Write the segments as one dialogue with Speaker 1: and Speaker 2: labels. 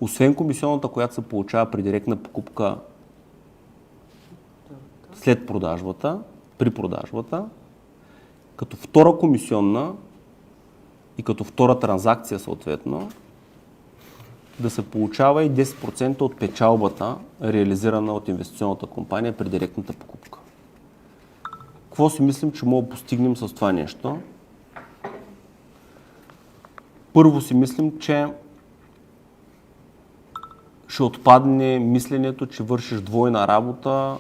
Speaker 1: освен комисионната, която се получава при директна покупка след продажбата, при продажбата, като втора комисионна и като втора транзакция съответно, да се получава и 10% от печалбата, реализирана от инвестиционната компания при директната покупка. Какво си мислим, че мога да постигнем с това нещо? Първо си мислим, че ще отпадне мисленето, че вършиш двойна работа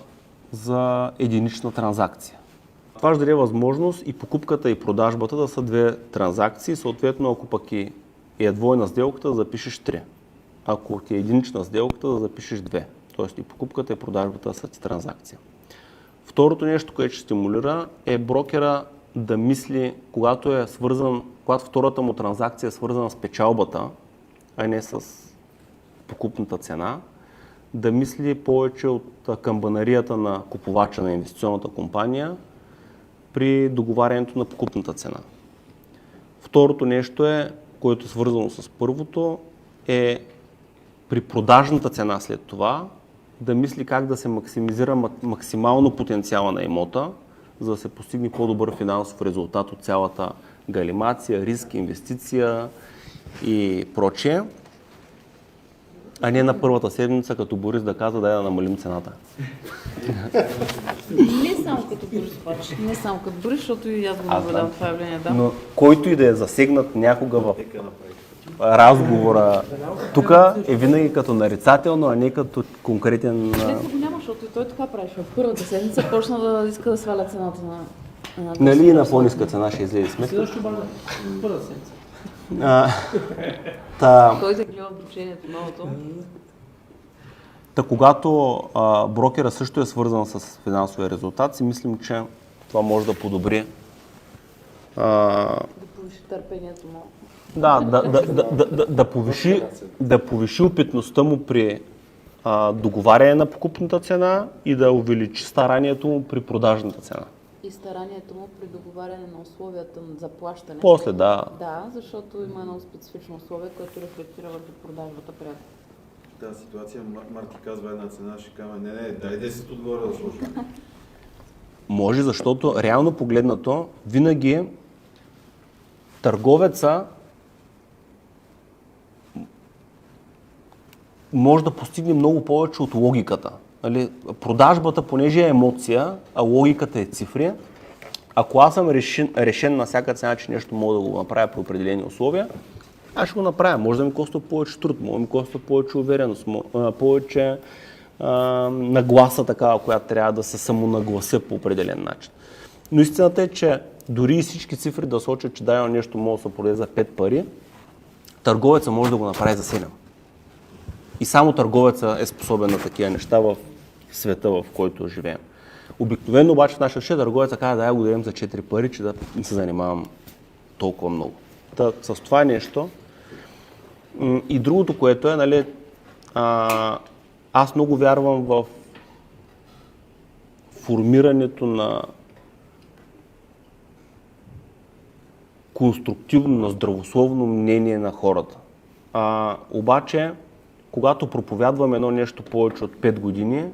Speaker 1: за единична транзакция. Това ще даде възможност и покупката и продажбата да са две транзакции, съответно ако пък е двойна сделката, да запишеш 3. Ако ти е единична сделката, да запишеш 2. Тоест и покупката и продажбата са ти транзакция. Второто нещо, което ще стимулира, е брокера да мисли, когато втората му транзакция е свързана с печалбата, а не с покупната цена, да мисли повече от камбанарията на купувача на инвестиционната компания при договарянето на покупната цена. Второто нещо което е свързано с първото, е при продажната цена след това да мисли как да се максимизира максимално потенциала на имота, за да се постигне по-добър финансов резултат от цялата галимация, риск, инвестиция и прочее. А не на първата седмица, като Борис да каза, да намалим цената.
Speaker 2: Не само като Борис, обаче. Не само като Борис, защото и аз го наблюдавам това явление. Да.
Speaker 1: Но който и да е засегнат някога в разговора, тук е винаги като нарицателно, а не като конкретен...
Speaker 2: Лесно го няма, защото и той така правеше. В първата седмица почна да иска да сваля цената на...
Speaker 1: Нали и на по-ниска цена ще излезе сметка?
Speaker 3: Следващо бързо. Първата седмица.
Speaker 2: Той да гледа обучението новото.
Speaker 1: Когато брокера също е свързан с финансовия резултат, си мислим, че това може да подобри.
Speaker 2: Да повиши търпението му.
Speaker 1: Да повиши опитността му при договаряне на покупната цена и да увеличи старанието му при продажната цена.
Speaker 2: И старанието му при договаряне на условията за плащане.
Speaker 1: После, да.
Speaker 2: Да, защото има едно специфично условие, което рефлектира върху продажбата пряко.
Speaker 4: В тази ситуация Марти казва една цена, ще казва, не, дай 10 отгоре да сложим.
Speaker 1: Може, защото реално погледнато, винаги търговеца може да постигне много повече от логиката. Продажбата, понеже е емоция, а логиката е цифри, ако аз съм решен на всяка цена, че нещо мога да го направя при определени условия, аз ще го направя. Може да ми коства повече труд, може да ми коства повече увереност, повече нагласа такава, която трябва да се самонаглася по определен начин. Но истината е, че дори и всички цифри да сочат, че дадено нещо може да се продаде за 5 пари, търговеца може да го направи за 7. И само търговеца е способен на такива неща в света, в който живеем. Обикновено обаче в нашия свят търговеца казва, да я го дадем за 4 пари, че да не се занимавам толкова много. С това нещо. И другото, което е, аз много вярвам в формирането на конструктивно, на здравословно мнение на хората. Обаче, когато проповядвам едно нещо повече от 5 години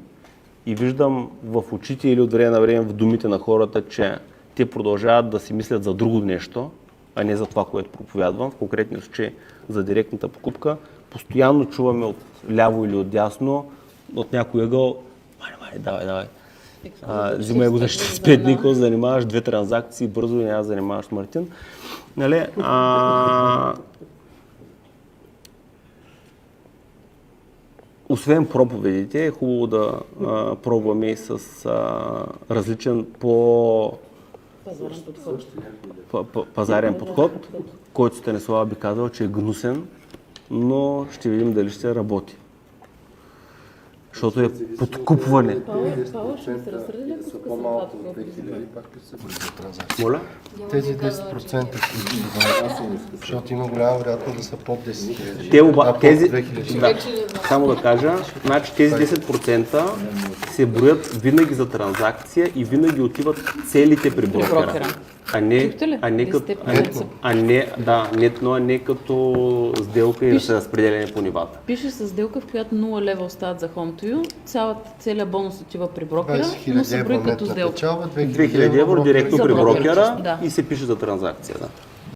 Speaker 1: и виждам в очите или от време на време в думите на хората, че те продължават да си мислят за друго нещо, а не за това, което проповядвам, в конкретния случай за директната покупка, постоянно чуваме от ляво или от дясно, от някой ъгъл, давай. Взимай го за 45 дни, ако занимаваш 2 транзакции бързо и няма да занимаваш с Мартин. Освен проповедите, е хубаво да пробваме и с различен пазарен подход, който Станислава би казал, че е гнусен, но ще видим дали ще работи. Защото е подкупване.
Speaker 2: Павел, ще ми се разсреди, ако тук съм това тук.
Speaker 1: Моля?
Speaker 5: Тези 10%, които защото има голяма вероятност да са под 10 000.
Speaker 1: Само да кажа, значи тези 10% се броят винаги за транзакция и винаги отиват целите при брокера.
Speaker 2: брокера. Чухте ли?
Speaker 1: Нетно, а не като сделка и разпределение по нивата.
Speaker 2: Пише с сделка, в която 0 лева остават за Home to You, целият бонус отива при брокера,
Speaker 5: 20
Speaker 2: но
Speaker 5: 000
Speaker 2: се
Speaker 5: евро
Speaker 2: брои като
Speaker 5: нетна
Speaker 2: сделка.
Speaker 5: печалба,
Speaker 1: 2000 евро директно
Speaker 2: За
Speaker 1: при
Speaker 2: брокера.
Speaker 1: брокера
Speaker 2: Да.
Speaker 1: и се пише за транзакция. Да.